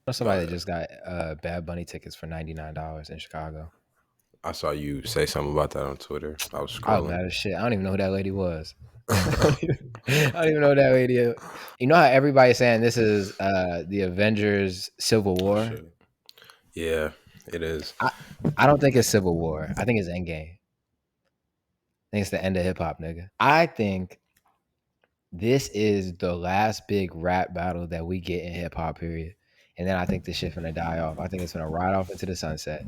know somebody that just got Bad Bunny tickets for $99 in Chicago. I saw you say something about that on Twitter. I was I was scrolling. mad as shit. I don't even know who that lady was. I don't even know who that lady is. You know how everybody's saying this is the Avengers Civil Oh War? shit. Yeah, it is. I, I don't think it's Civil War. I think it's Endgame. I think it's the end of hip hop, nigga. I think this is the last big rap battle that we get in hip hop, period. And then I think this shit finna die off. I think it's gonna ride off into the sunset.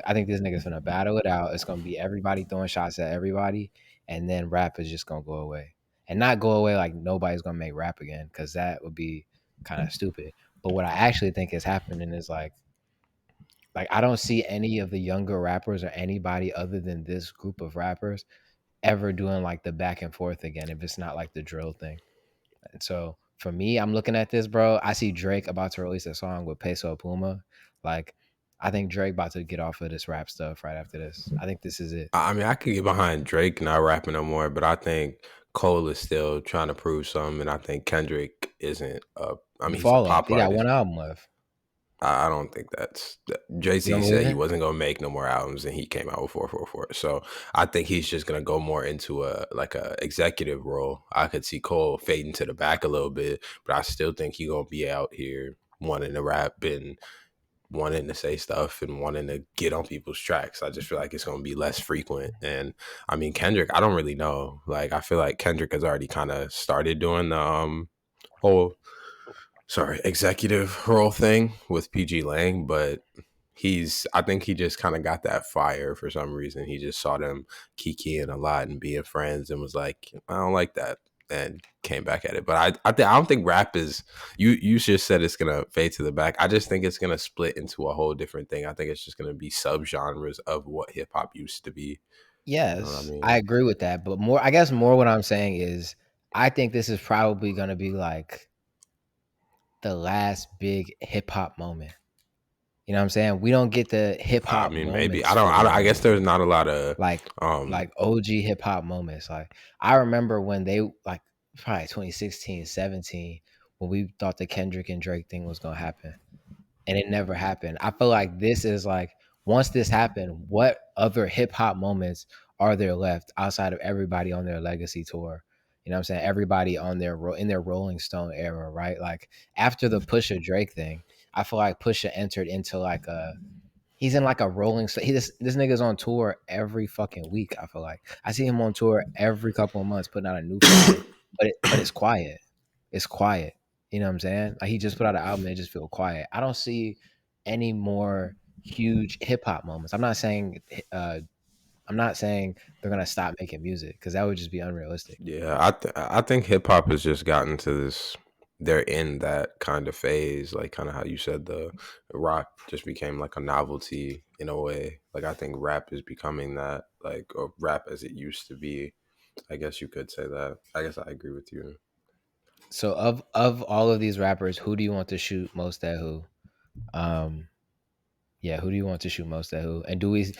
I think this nigga's gonna battle it out. It's gonna be everybody throwing shots at everybody, and then rap is just gonna go away. And not go away like nobody's gonna make rap again, because that would be kind of stupid. But what I actually think is happening is like I don't see any of the younger rappers or anybody other than this group of rappers ever doing like the back and forth again if it's not like the drill thing. And so for me, I'm looking at this, bro. I see Drake about to release a song with Peso Puma. Like, I think Drake about to get off of this rap stuff right after this. I think this is it. I mean, I could get behind Drake not rapping no more, but I think Cole is still trying to prove something, and I think Kendrick isn't. I You mean, he's a fall off. pop He got one artist. album left. I don't think that's Jay You Z don't said believe he it? wasn't gonna make no more albums, and he came out with 444. So I think he's just gonna go more into a executive role. I could see Cole fading to the back a little bit, but I still think he gonna be out here wanting to rap and wanting to say stuff and wanting to get on people's tracks. I just feel like it's going to be less frequent. And I mean, Kendrick, I don't really know. Like, I feel like Kendrick has already kind of started doing the whole, executive role thing with PG Lang, but I think he just kind of got that fire for some reason. He just saw them kikiing a lot and being friends and was like, I don't like that. And came back at it, but I don't think rap is. You just said it's gonna fade to the back. I just think it's gonna split into a whole different thing. I think it's just gonna be subgenres of what hip hop used to be. You know what I Yes, I mean? agree with that. But more, I guess more what I'm saying is I think this is probably going to be like the last big hip hop moment. You know what I'm saying? We don't get the hip I hop mean, maybe moments for I real. guess there's not a lot of like um. like OG hip hop moments. Like I remember when they like probably 2016, 17, when we thought the Kendrick and Drake thing was gonna happen. And it never happened. I feel like this is like once this happened, what other hip hop moments are there left outside of everybody on their legacy tour? You know what I'm saying? Everybody on their in their Rolling Stone era, right? Like after the Pusha Drake thing, I feel like Pusha entered into like a he's in like a rolling. This nigga's on tour every fucking week. I feel like I see him on tour every couple of months, putting out a new project. But it's quiet. It's quiet. You know what I'm saying? Like he just put out an album and it just feel quiet. I don't see any more huge hip hop moments. I'm not saying they're gonna stop making music because that would just be unrealistic. Yeah, I think hip hop has just gotten to this. They're in that kind of phase, like kind of how you said the rock just became like a novelty in a way. Like I think rap is becoming that, like or rap as it used to be. I guess you could say that. I guess I agree with you. So of all of these rappers, who do you want to shoot most at who? Um, Yeah, who do you want to shoot most at who? And does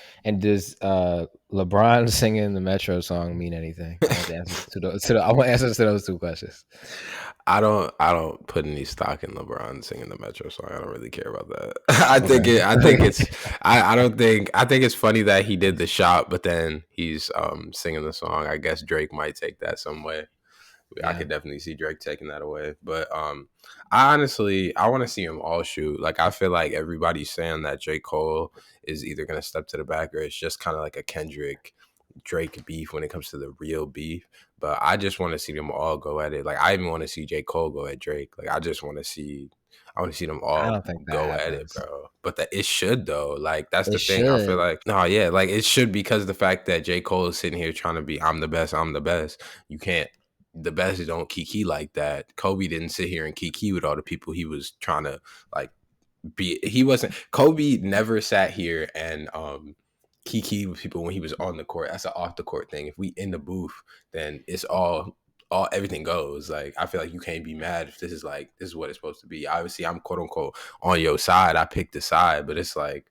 LeBron singing the Metro song mean anything? I want the answers I want answers to those two questions. I don't put any stock in LeBron singing the Metro song. I don't really care about that. I think Okay. it I think it's I don't think I think it's funny that he did the shot, but then he's singing the song. I guess Drake might take that some way. I Yeah. could definitely see Drake taking that away. But I honestly I want to see them all shoot. Like I feel like everybody's saying that J. Cole is either gonna step to the back or it's just kind of like a Kendrick Drake beef when it comes to the real beef. But I just want to see them all go at it. Like I even want to see J. Cole go at Drake. Like I want to see them I all don't think that go at it, happens. bro. But that it should though. Like that's It the thing. I feel should. like no, yeah, like it should because the fact that J. Cole is sitting here trying to be I'm the best, I'm the best. You can't the best don't kiki like that. Kobe didn't sit here and kiki with all the people he was trying to like be. He wasn't Kobe never sat here and kiki with people when he was on the court. That's an off the court thing. If we in the booth, then it's all everything goes. Like I feel like you can't be mad if this is what it's supposed to be. Obviously, I'm quote unquote on your side. I picked the side, but it's like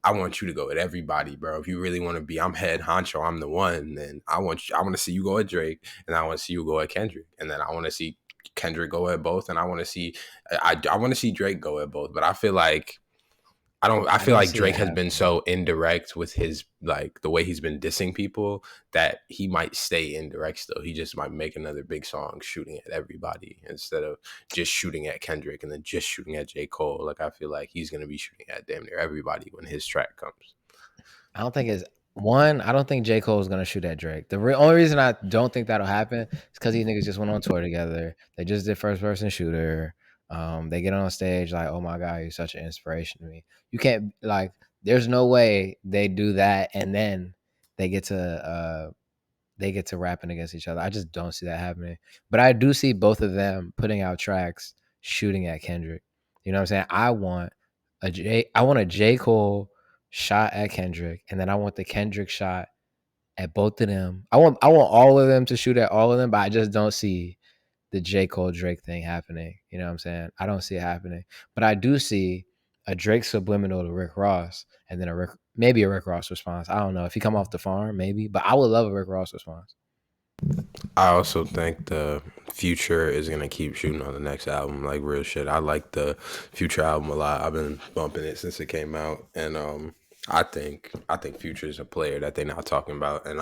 I want you to go at everybody, bro. If you really want to be, I'm head honcho, I'm the one. Then I want to see you go at Drake, and I want to see you go at Kendrick, and then I want to see Kendrick go at both, and I want to see I want to see Drake go at both. But I feel like I don't. I I feel don't like see it Drake has been happening. so indirect with his like the way he's been dissing people that he might stay indirect still. He just might make another big song shooting at everybody instead of just shooting at Kendrick and then just shooting at J. Cole. Like I feel like he's gonna be shooting at damn near everybody when his track comes. I don't think it's one. I don't think J. Cole is gonna shoot at Drake. The only reason I don't think that'll happen is because these niggas just went on tour together. They just did first person shooter. They get on stage like, oh my god, you're such an inspiration to me. You can't like. There's no way they do that and then they get to rapping against each other. I just don't see that happening. But I do see both of them putting out tracks shooting at Kendrick. You know what I'm saying? I want a J. Cole shot at Kendrick, and then I want the Kendrick shot at both of them. I want all of them to shoot at all of them, but I just don't see the J. Cole Drake thing happening. You know what I'm saying? I don't see it happening. But I do see a Drake subliminal to Rick Ross and then maybe a Rick Ross response. I don't know. If he come off the farm, maybe. But I would love a Rick Ross response. I also think the Future is gonna keep shooting on the next album, like real shit. I like the Future album a lot. I've been bumping it since it came out, and I think Future is a player that they're not talking about. And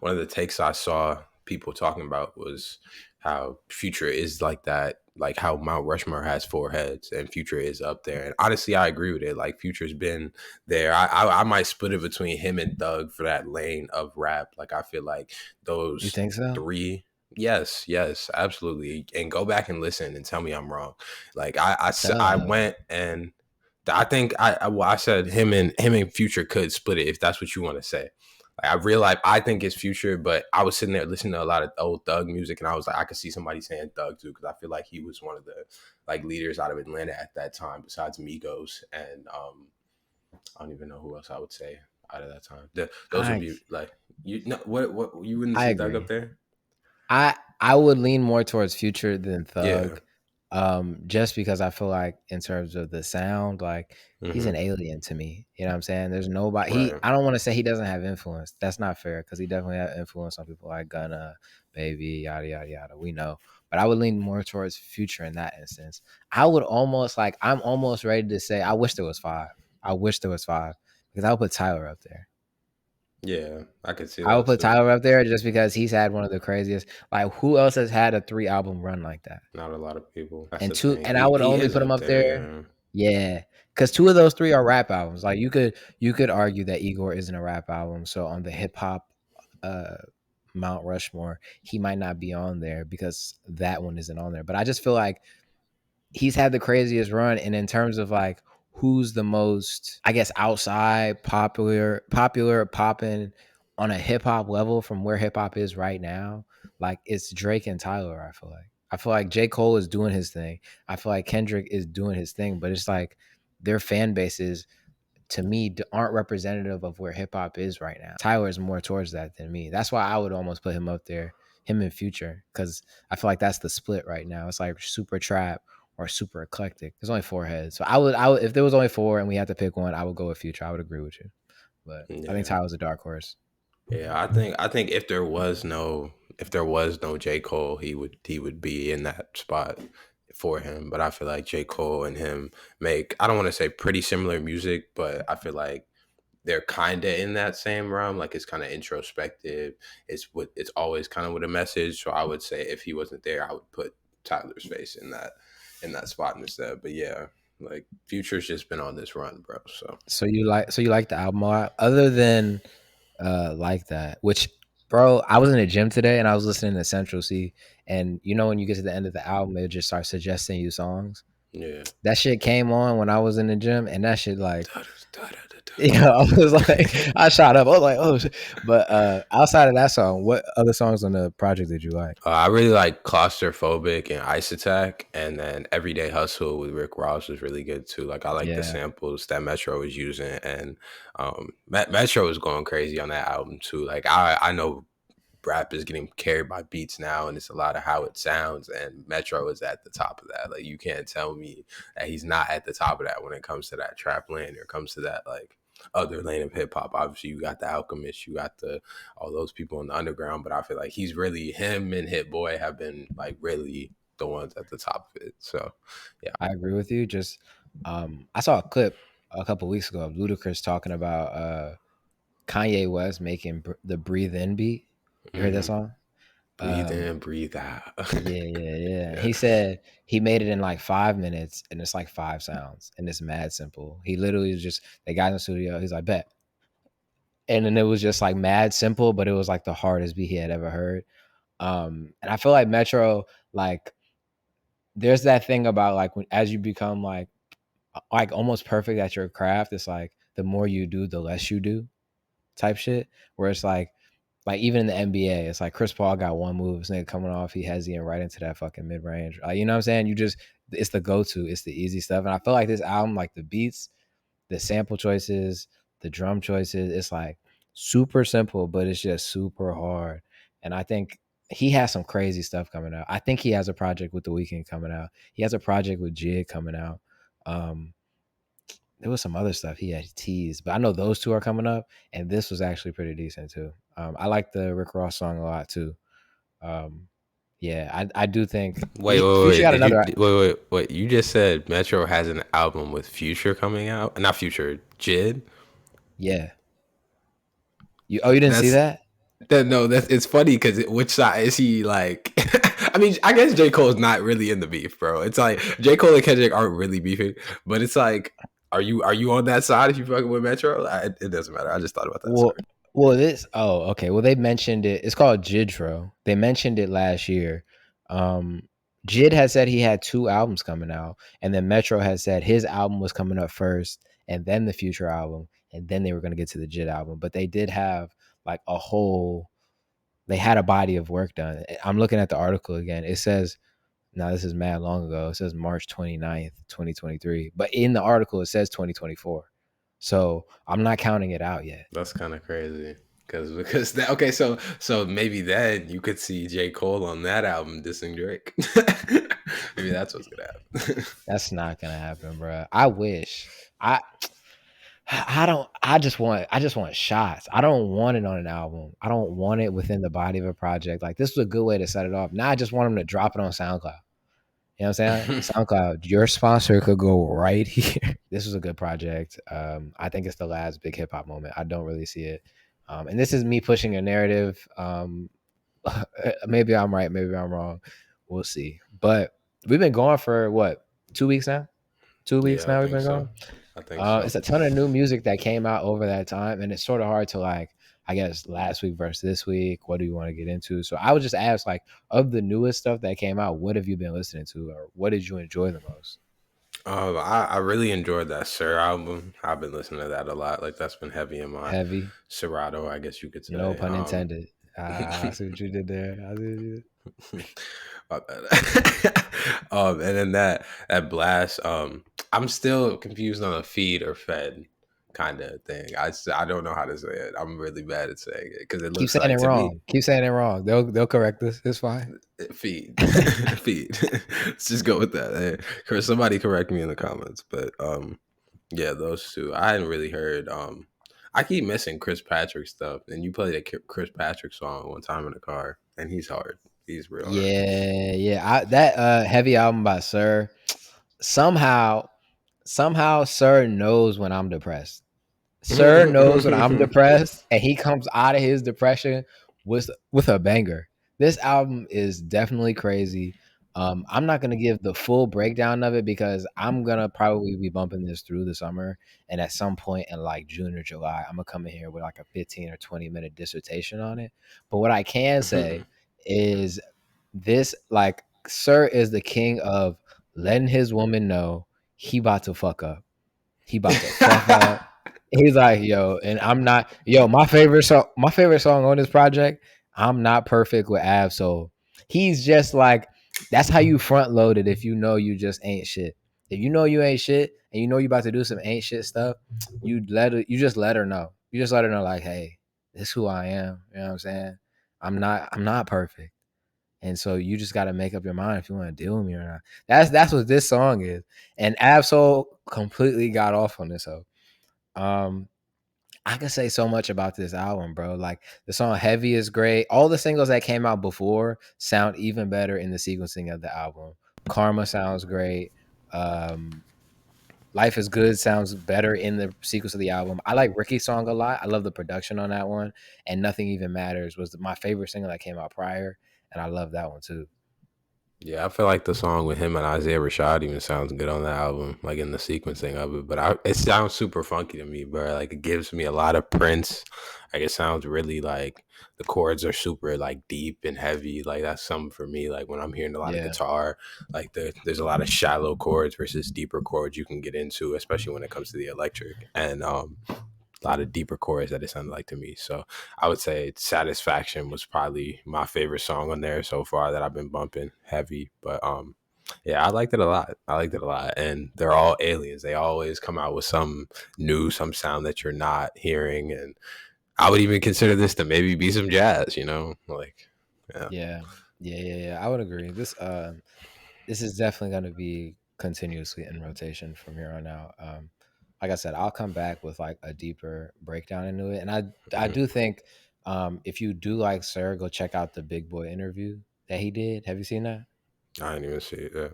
one of the takes I saw people talking about was how Future is like that, like how Mount Rushmore has four heads, and Future is up there. And honestly, I agree with it. Like Future's been there. I might split it between him and Thug for that lane of rap. Like I feel like You those think so? three. Yes, absolutely. And go back and listen and tell me I'm wrong. Like I Duh. went and I think I said him and Future could split it if that's what you want to say. Like I realized I think it's Future, but I was sitting there listening to a lot of old Thug music, and I was like, I could see somebody saying Thug too, because I feel like he was one of the like leaders out of Atlanta at that time, besides Migos and I don't even know who else I would say out of that time. Those would I be like you. No, what you wouldn't I see Thug up agree. there? I would lean more towards Future than Yeah. Thug, just because I feel like in terms of the sound, like he's an Mm-hmm. alien to me. You know what I'm saying? There's nobody. Right. I don't want to say he doesn't have influence. That's not fair because he definitely had influence on people like Gunna, Baby, yada yada yada. We know, but I would lean more towards Future in that instance. I would almost like I'm almost ready to say I wish there was five. I wish there was five because I would put Tyler up there. Yeah, I could see I would that put too. Tyler up there just because he's had one of the craziest. Like, who else has had a 3 album run like that? Not a lot of people. That's And the two, thing. and I He would he only is put him up up there. there, Yeah. yeah, because 2 of those 3 are rap albums. Like, you could argue that Igor isn't a rap album. So on the hip hop, uh, Mount Rushmore, he might not be on there because that one isn't on there. But I just feel like he's had the craziest run, and in terms of like who's the most, I guess, outside popular popping on a hip hop level from where hip hop is right now, like it's Drake and Tyler. I feel like J. Cole is doing his thing. I feel like Kendrick is doing his thing, but it's like their fan bases to me aren't representative of where hip hop is right now. Tyler is more towards that than me. That's why I would almost put him up there, him in Future, because I feel like that's the split right now. It's like super trap or super eclectic. There's only 4 heads, so I would if there was only 4 and we had to pick one, I would go with Future. I would agree with you, but I think Yeah. Tyler's a dark horse. Yeah. I think if there was no J. Cole, he would be in that spot for him. But I feel like J. Cole and him make, I don't want to say pretty similar music, but I feel like they're kind of in that same realm. Like it's kind of introspective. It's always kind of with a message. So I would say if he wasn't there, I would put Tyler's face in that spot instead. But yeah, like Future's just been on this run, bro. So So you like the album a lot, other than like that. Which, bro, I was in the gym today and I was listening to Central C, and when you get to the end of the album, it just starts suggesting you songs. yeah. That shit came on when I was in the gym, and that shit like, I was like, I shot up. I was like, oh shit. But outside of that song, what other songs on the project did you like? I really like Claustrophobic and Ice Attack, and then Everyday Hustle with Rick Ross was really good too. Like I like the Yeah, samples that Metro was using, and Metro was going crazy on that album too. Like I know rap is getting carried by beats now, and it's a lot of how it sounds, and Metro is at the top of that. Like you can't tell me that he's not at the top of that when it comes to that trap lane or comes to that like other lane of hip hop. Obviously you got the Alchemist, you got the all those people in the underground, but I feel like he's really, him and Hit Boy have been like really the ones at the top of it. So yeah. I agree with you. Just I saw a clip a couple weeks ago of Ludacris talking about Kanye West making the Breathe In beat. You heard that Mm-hmm. song? Breathe in, breathe out. Yeah. Yeah. He said he made it in like 5 minutes, and it's like 5 sounds, and it's mad simple. He literally just they got in the studio. He's like, bet, and then it was just like mad simple, but it was like the hardest beat he had ever heard. And I feel like Metro, like, there's that thing about like when as you become like almost perfect at your craft, it's like the more you do, the less you do type shit. Where it's like even in the NBA, it's like Chris Paul got one move, this nigga coming off, he has him right into that fucking mid range. You know what I'm saying? You just it's the go to, it's the easy stuff. And I feel like this album, like the beats, the sample choices, the drum choices, it's like super simple, but it's just super hard. And I think he has some crazy stuff coming out. I think he has a project with The Weeknd coming out. He has a project with Jid coming out. Um, there was some other stuff he had teased, but I know those two are coming up, and this was actually pretty decent too. I like the Rick Ross song a lot too. Um, yeah, I do think Future Wait. got another. Wait. You just said Metro has an album with Future coming out? Not Future, Jid. Yeah, you didn't see That's that? no. That's it's funny because which side is he like? I mean, I guess J. Cole's not really in the beef, bro. It's like J. Cole and Kendrick aren't really beefing, but it's like, are you on that side if you fucking with Metro? It doesn't matter. I just thought about that. Well, Sorry. this. Oh, okay. Well, they mentioned it. It's called Jidro. They mentioned it last year. Um, Jid had said he had two albums coming out, and then Metro had said his album was coming up first, and then the Future album, and then they were going to get to the Jid album. But they did have like a whole. They had a body of work done. I'm looking at the article again. It says, now this is mad long ago. It says March 29th, 2023. But in the article, it says 2024. So I'm not counting it out yet. That's kind of crazy because that okay. So maybe then you could see J. Cole on that album dissing Drake. Maybe that's what's gonna happen. That's not gonna happen, bro. I wish. I I don't. I just want shots. I don't want it on an album. I don't want it within the body of a project. Like this was a good way to set it off. Now I just want them to drop it on SoundCloud. You know what I'm saying? SoundCloud, your sponsor could go right here. This was a good project. I think it's the last big hip hop moment. I don't really see it. And this is me pushing a narrative. Maybe I'm right, maybe I'm wrong. We'll see. But we've been going for what, 2 weeks now? 2 weeks Yeah, I now we've think been so. going. I think so. It's a ton of new music that came out over that time, and it's sort of hard to like, I guess, last week versus this week. What do you want to get into? So I would just ask, like, of the newest stuff that came out, what have you been listening to, or what did you enjoy the most? I really enjoyed that Sir album. I've been listening to that a lot. Like that's been heavy in my Heavy, Serato, I guess you could no say. pun intended. I see what you did there. My bad. And then that blast. I'm still confused on a feed or fed kind of thing. I don't know how to say it. I'm really bad at saying it because it Keep looks saying it like to me wrong. Keep saying it wrong. They'll correct us. It's fine. feed feed. Let's just go with that. Somebody correct me in the comments, but yeah, those two. I hadn't really heard. I keep missing Chris Patrick stuff, and you played a Chris Patrick song one time in the car, and he's hard. He's real hard. Yeah. That heavy album by Sir. Somehow, Sir knows when I'm depressed. Sir knows when I'm depressed, and he comes out of his depression with a banger. This album is definitely crazy. I'm not gonna give the full breakdown of it because I'm gonna probably be bumping this through the summer, and at some point in like June or July, I'm gonna come in here with like a 15 or 20-minute dissertation on it. But what I can say is this: like, Sir is the king of letting his woman know he about to fuck up. He about to fuck up. He's like, yo, and I'm not, yo, my favorite song on this project, I'm Not Perfect with Av. So he's just like, that's how you front load it if you know you just ain't shit. If you know you ain't shit and you know you about to do some ain't shit stuff, you just let her know. You just let her know, like, hey, this is who I am. You know what I'm saying? I'm not perfect. And so you just gotta make up your mind if you want to deal with me or not. That's what this song is. And Absol completely got off on this. So um I can say so much about this album, bro. Like the song "Heavy" is great. All the singles that came out before sound even better in the sequencing of the album. "Karma" sounds great. Um, "Life Is Good" sounds better in the sequence of the album. I like Ricky's song a lot. I love the production on that one. And "Nothing Even Matters" was my favorite single that came out prior, and I love that one too. Yeah, I feel like the song with him and Isaiah Rashad even sounds good on the album, like in the sequencing of it. But it sounds super funky to me, bro. Like it gives me a lot of Prince. Like it sounds really like the chords are super like deep and heavy. Like that's something for me. Like when I'm hearing a lot of Yeah, guitar, like there's a lot of shallow chords versus deeper chords you can get into, especially when it comes to the electric. And a lot of deeper chords that it sounded like to me. So I would say Satisfaction was probably my favorite song on there so far that I've been bumping heavy. But yeah, I liked it a lot. I liked it a lot. And they're all aliens. They always come out with some new, some sound that you're not hearing. And I would even consider this to maybe be some jazz, you know? Like, yeah. yeah, yeah. I would agree. This is definitely going to be continuously in rotation from here on out. Like I said, I'll come back with like a deeper breakdown into it, and I Mhm. do think if you do like Sir, go check out the Big Boy interview that he did. Have you seen that? I didn't even see it. Yeah.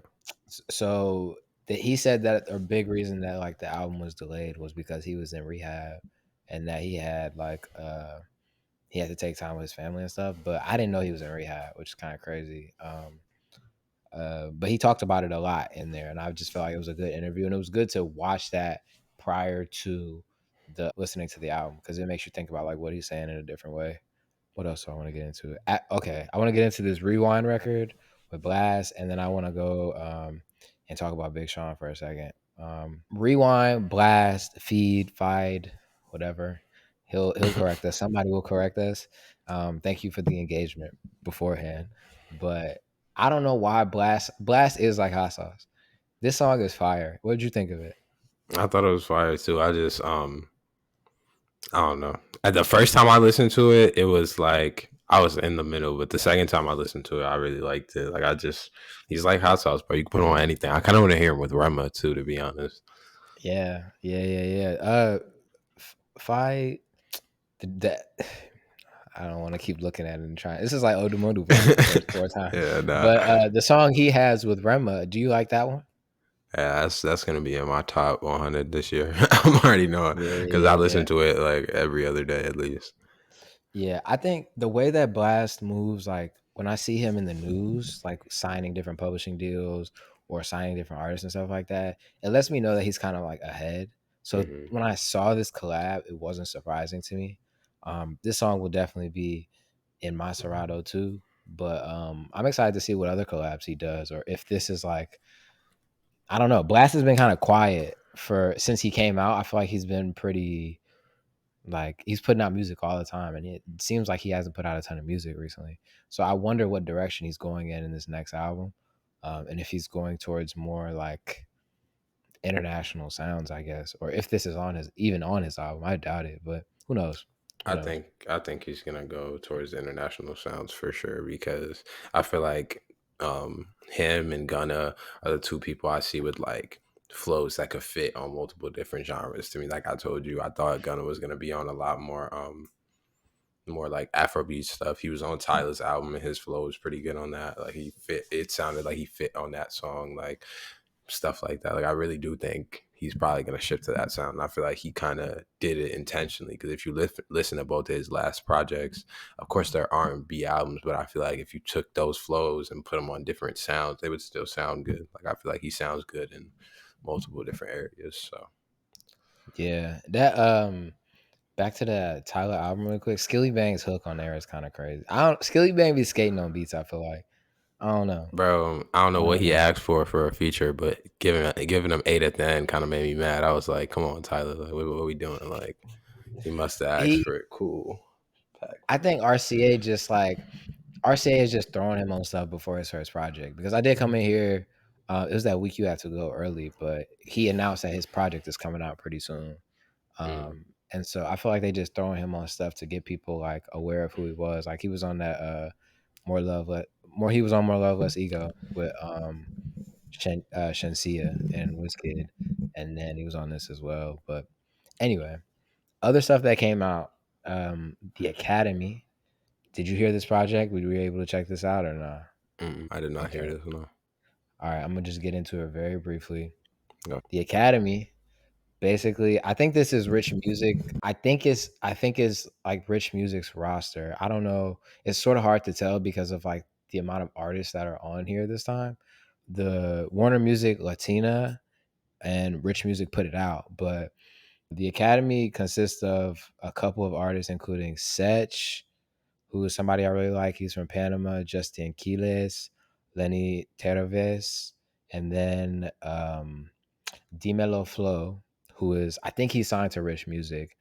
So that he said that a big reason that like the album was delayed was because he was in rehab, and that he had to take time with his family and stuff. But I didn't know he was in rehab, which is kind of crazy. But he talked about it a lot in there, and I just felt like it was a good interview, and it was good to watch that prior to the listening to the album because it makes you think about like what he's saying in a different way. What else do I want to get into? Okay, I want to get into this Rewind record with Blast, and then I want to go and talk about Big Sean for a second. Rewind, Blast, Feid, whatever. He'll correct us. Somebody will correct us. Thank you for the engagement beforehand, but I don't know why Blast is like hot sauce. This song is fire. What did you think of it? I thought it was fire too. I don't know. At the first time I listened to it, it was like I was in the middle, but the second time I listened to it, I really liked it. Like he's like hot sauce, but you can put him on anything. I kind of want to hear him with Rema too, to be honest. Yeah. Fight that. I don't want to keep looking at it and trying. This is like Odumodu for me the first four times. Yeah, nah. But the song he has with Rema, do you like that one? Yeah, that's gonna be in my top 100 this year. I'm already knowing because I Yeah. listen to it like every other day at least. Yeah, I think the way that Blast moves, like when I see him in the news, like signing different publishing deals or signing different artists and stuff like that, it lets me know that he's kind of like ahead. So Hmm. when I saw this collab, it wasn't surprising to me. This song will definitely be in my Serato too, but I'm excited to see what other collabs he does, or if this is like, I don't know. Blast has been kind of quiet for since he came out. I feel like he's been pretty like he's putting out music all the time, and it seems like he hasn't put out a ton of music recently. So I wonder what direction he's going in this next album, and if he's going towards more like international sounds, I guess, or if this is on his even on his album. I doubt it, but who knows? Who knows? I think he's gonna go towards the international sounds for sure because I feel like him and Gunna are the two people I see with like flows that could fit on multiple different genres. To me, like I told you, I thought Gunna was gonna be on a lot more like Afrobeat stuff. He was on Tyler's album and his flow was pretty good on that. Like he fit. It sounded like he fit on that song. Like stuff like that. Like I really do think he's probably gonna shift to that sound. And I feel like he kind of did it intentionally because if you listen to both of his last projects, of course they're R&B albums, but I feel like if you took those flows and put them on different sounds, they would still sound good. Like I feel like he sounds good in multiple different areas. So Yeah, that back to the Tyler album real quick. Skilly Bang's hook on there is kind of crazy. I don't Skilly Bang be skating on beats. I feel like I don't know. bro, I don't know I what don't he know. asked for a feature, but giving him 8 at the end kind of made me mad. I was like, come on, Tyler, like, what are we doing? Like he must have asked He for it. Cool. I think RCA just like RCA is just throwing him on stuff before his first project because I did come in here. It was that week you had to go early, but he announced that his project is coming out pretty soon. Mm. And so I feel like they just throwing him on stuff to get people like aware of who he was. Like he was on that more love, more he was on more love, less ego with Shensia and Wizkid, and then he was on this as well. But anyway, Other stuff that came out, the Academy. Did you hear this project? Were you able to check this out or not? I did not hear Okay. this. No. All right. I'm gonna just get into it very briefly. Go. The Academy. Basically, I think this is Rich Music. I think it's like Rich Music's roster. I don't know. It's sort of hard to tell because of like the amount of artists that are on here this time. The Warner Music Latina and Rich Music put it out, but the Academy consists of a couple of artists, including Setch, who is somebody I really like. He's from Panama. Justin Quiles, Lenny Terves, and then Dimelo Flow, who is, I think he's signed to Rich Music.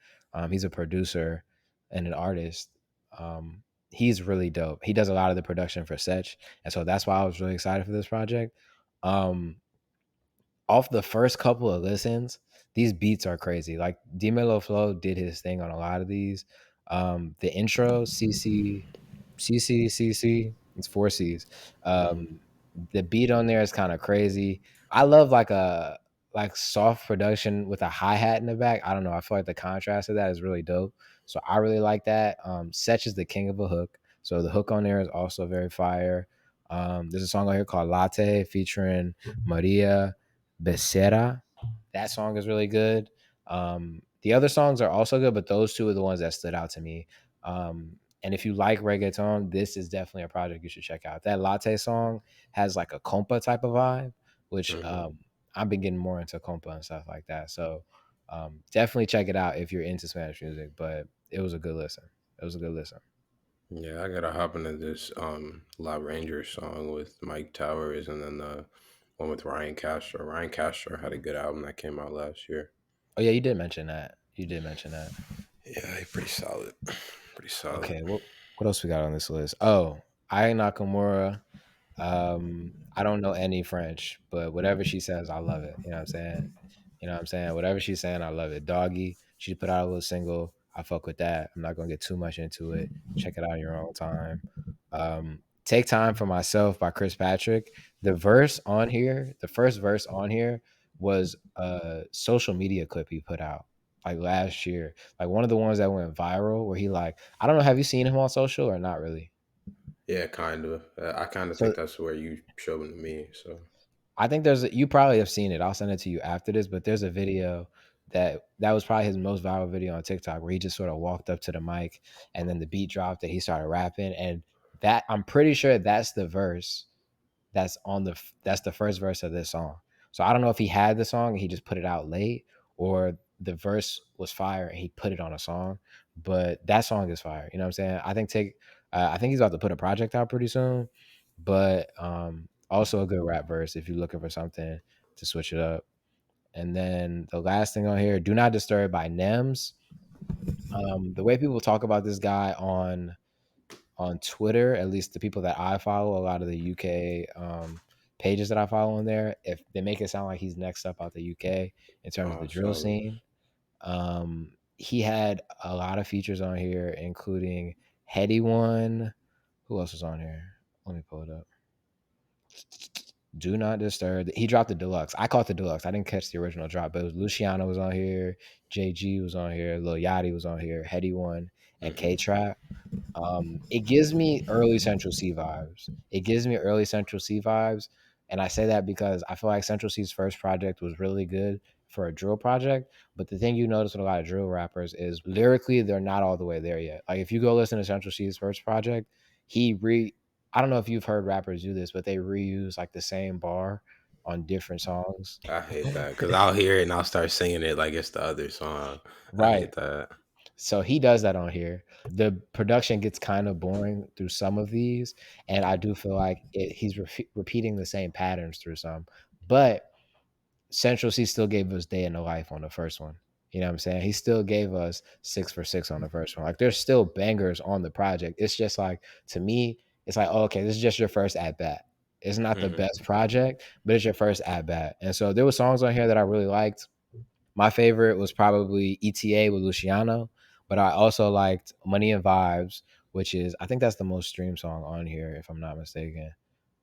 He's a producer and an artist. He's really dope. He does a lot of the production for Setch, and so that's why I was really excited for this project. Um, Off the first couple of listens, these beats are crazy. Like Dimelo Flow did his thing on a lot of these. The intro, CC, it's four C's. Mhm. The beat on there is kind of crazy. I love like a like soft production with a hi-hat in the back. I don't know. I feel like the contrast of that is really dope. So I really like that. Setch is the king of a hook. So the hook on there is also very fire. There's a song on here called Latte featuring Maria Becerra. That song is really good. The other songs are also good, but those two are the ones that stood out to me. And if you like reggaeton, this is definitely a project you should check out. That Latte song has like a compa type of vibe, which Mhm. I've been getting more into compa and stuff like that. So definitely check it out if you're into Spanish music. But it was a good listen. It was a good listen. Yeah, I gotta hop into this La Ranger song with Mike Towers, and then the one with Ryan Castro. Ryan Castro had a good album that came out last year. Oh yeah, you did mention that. You did mention that. Yeah, pretty solid. Pretty solid. Okay, what else we got on this list? Oh, Ai Nakamura. I don't know any French, but whatever she says, I love it. You know what I'm saying? You know what I'm saying? Whatever she's saying, I love it. Doggy, she put out a little single. I fuck with that. I'm not gonna get too much into it. Check it out in your own time. Take Time for Myself by Chris Patrick. The verse on here, the first verse on here was a social media clip he put out like last year. Like one of the ones that went viral where he like, I don't know, have you seen him on social or not really? Yeah, kind of. I kind of So think that's where you showed them to me. So, I think you probably have seen it. I'll send it to you after this, but there's a video that was probably his most viral video on TikTok where he just sort of walked up to the mic and then the beat dropped and he started rapping and that I'm pretty sure that's the verse that's the first verse of this song. So I don't know if he had the song and he just put it out late or the verse was fire and he put it on a song, but that song is fire. You know what I'm saying? I think he's about to put a project out pretty soon, but also a good rap verse if you're looking for something to switch it up. And then the last thing on here, Do Not Disturb by Nemzz. The way people talk about this guy on Twitter, at least the people that I follow, a lot of the UK pages that I follow in there, if they make it sound like he's next up out the UK in terms of the drill solid. scene. He had a lot of features on here, including Heady One. Who else was on here? Let me pull it up. Do Not Disturb. He dropped the deluxe. I caught the deluxe. I didn't catch the original drop, but it was Luciano was on here, JG was on here, Lil Yachty was on here, Heady One, and K Hmm. Trap. It gives me early Central C vibes. It gives me early Central C vibes, and I say that because I feel like Central C's first project was really good for a drill project. But the thing you notice with a lot of drill rappers is lyrically they're not all the way there yet. Like if you go listen to Central C's first project, he re I don't know if you've heard rappers do this, but they reuse like the same bar on different songs. I hate that because I'll hear it and I'll start singing it like it's the other song. I Right. hate that. So he does that on here. The production gets kind of boring through some of these, and I do feel like he's repeating the same patterns through some. But Central C still gave us Day in the Life on the first one. You know what I'm saying? He still gave us 6 for 6 on the first one. Like there's still bangers on the project. It's just like to me, it's like, oh, okay, this is just your first at bat. It's not the Hmm. best project, but it's your first at bat. And so there were songs on here that I really liked. My favorite was probably ETA with Luciano, but I also liked Money and Vibes, which is I think that's the most streamed song on here, if I'm not mistaken.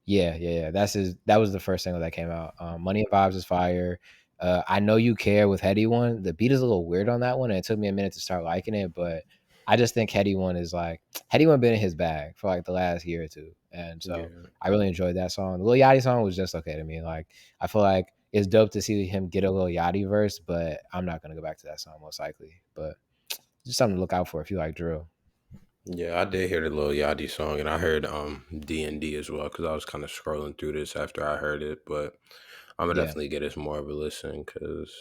Yeah. That was the first single that came out. Money and Vibes is fire. I Know You Care with Heady One. The beat is a little weird on that one, and it took me a minute to start liking it, but I just think Heady One is like Heady One been in his bag for like the last year or two, and Yeah. so I really enjoyed that song. The Lil Yachty song was just okay to me. Like I feel like it's dope to see him get a Lil Yachty verse, but I'm not gonna go back to that song most likely. But just something to look out for if you like drill. Yeah, I did hear the Lil Yachty song, and I heard D&D as well because I was kind of scrolling through this after I heard it. But I'm gonna Yeah, definitely get this more of a listen because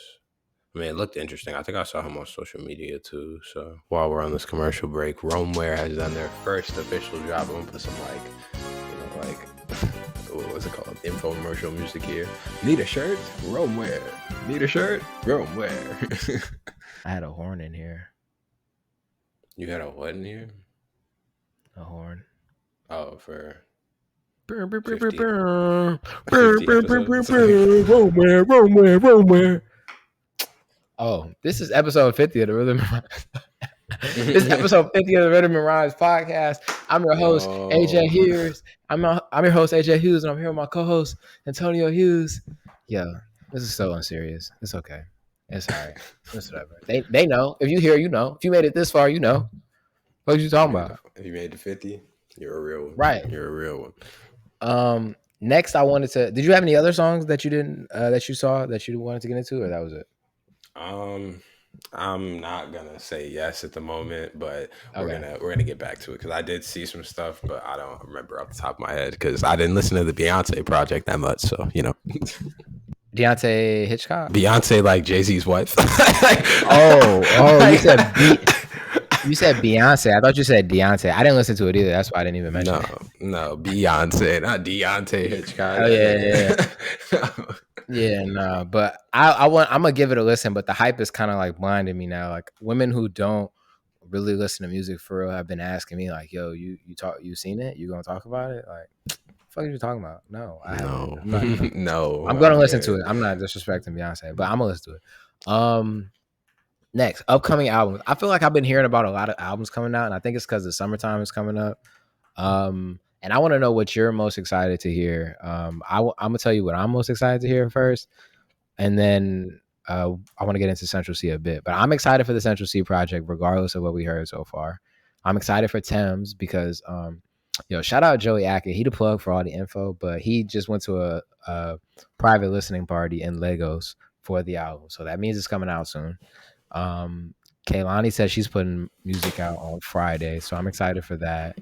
I mean it looked interesting. I think I saw him on social media too. So while we're on this commercial break, Romeware has done their first official drop. I'm gonna put some what's it called? Infomercial music here. Need a shirt? Romeware. Need a shirt? Romeware. I had a horn in here. You had a what in here? A horn. Oh, for 50 episodes. Romeware. Oh, this is episode 50 of the Rhythm. This is episode 50 of the Rhythm and Rhymes podcast. I'm your host, AJ Hughes. I'm your host, AJ Hughes, and I'm here with my co-host, Antonio Hughes. Yeah, this is so unserious. It's okay. It's all right. It's whatever. They know. If you hear, you know. If you made it this far, you know. What are you talking about? If you made it 50, you're a real one. Right. You're a real one. Next, I wanted to. Did you have any other songs that you didn't that you saw that you wanted to get into, or that was it? I'm not gonna say yes at the moment, but we're gonna get back to it because I did see some stuff, but I don't remember off the top of my head because I didn't listen to the Beyonce project that much, so you know. Deontay Hitchcock. Beyonce, like Jay-Z's wife. You said Beyonce. I thought you said Deontay. I didn't listen to it either. That's why I didn't even mention it. No, Beyonce, not Deontay Hitchcock. Oh yeah. Yeah, no, but I'm gonna give it a listen. But the hype is kind of like blinding me now. Like women who don't really listen to music for real have been asking me like, "Yo, you seen it? You gonna talk about it?" Like, what the fuck are you talking about? No, I haven't. No. I'm gonna listen to it. I'm not disrespecting Beyonce, but I'm gonna listen to it. Next, upcoming albums. I feel like I've been hearing about a lot of albums coming out, and I think it's because the summertime is coming up. And I want to know what you're most excited to hear. I'm gonna tell you what I'm most excited to hear first, and then I want to get into Central C a bit. But I'm excited for the Central C project, regardless of what we heard so far. I'm excited for Thames because, shout out Joey Ackett. He the plug for all the info, but he just went to a private listening party in Lagos for the album, so that means it's coming out soon. Kaylani says she's putting music out on Friday, so I'm excited for that.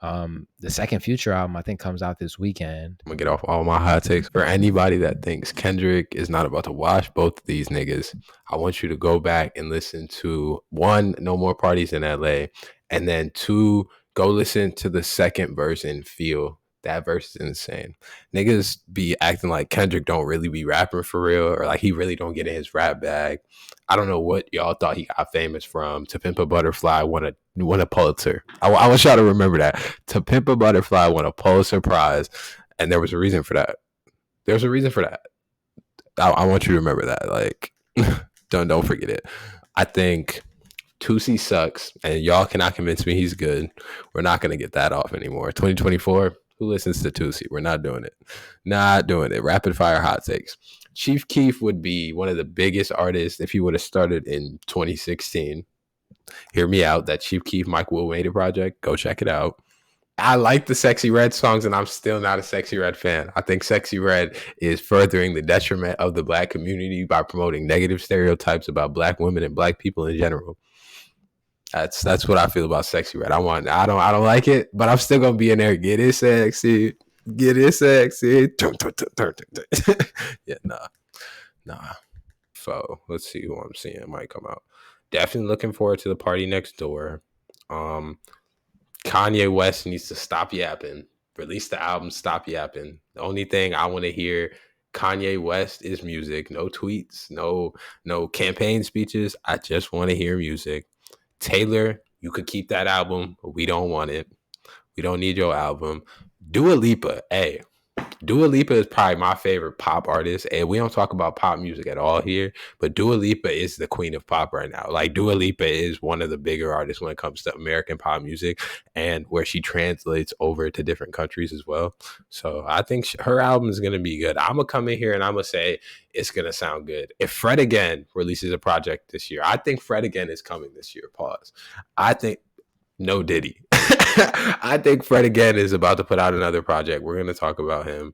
The second Future album I think comes out this weekend. I'm gonna get off all my hot takes. For anybody that thinks Kendrick is not about to wash both of these niggas, I want you to go back and listen to 1, No More Parties in LA, and then 2, go listen to the second verse and Feel. That verse is insane. Niggas be acting like Kendrick don't really be rapping for real, or like he really don't get in his rap bag. I don't know what y'all thought he got famous from. To Pimp a Butterfly won a Pulitzer. I want y'all to remember that. To Pimp a Butterfly won a Pulitzer Prize, and there was a reason for that. There's a reason for that. I want you to remember that. Like, don't forget it. I think Tusi sucks, and y'all cannot convince me he's good. We're not gonna get that off anymore. 2024. Who listens to Tusi? We're not doing it. Not doing it. Rapid fire hot takes. Chief Keef would be one of the biggest artists if he would have started in 2016. Hear me out. That Chief Keef Mike Will made a project. Go check it out. I like the Sexy Red songs, and I'm still not a Sexy Red fan. I think Sexy Red is furthering the detriment of the Black community by promoting negative stereotypes about Black women and Black people in general. That's what I feel about Sexy Red. I don't like it, but I'm still gonna be in there. Get it sexy. Yeah, nah. So let's see who I'm seeing might come out. Definitely looking forward to the Party Next Door. Kanye West needs to stop yapping. Release the album, stop yapping. The only thing I want to hear Kanye West is music. No tweets, no campaign speeches. I just want to hear music. Taylor, you could keep that album, but we don't want it. We don't need your album. Dua Lipa, hey, Dua Lipa is probably my favorite pop artist, and we don't talk about pop music at all here, but Dua Lipa is the queen of pop right now. Like, Dua Lipa is one of the bigger artists when it comes to American pop music, and where she translates over to different countries as well. So I think her album is going to be good. I'm going to come in here and I'm going to say it's going to sound good. If Fred Again releases a project this year, I think Fred Again is coming this year. Pause. I think no Diddy. I think Fred Again is about to put out another project. We're going to talk about him.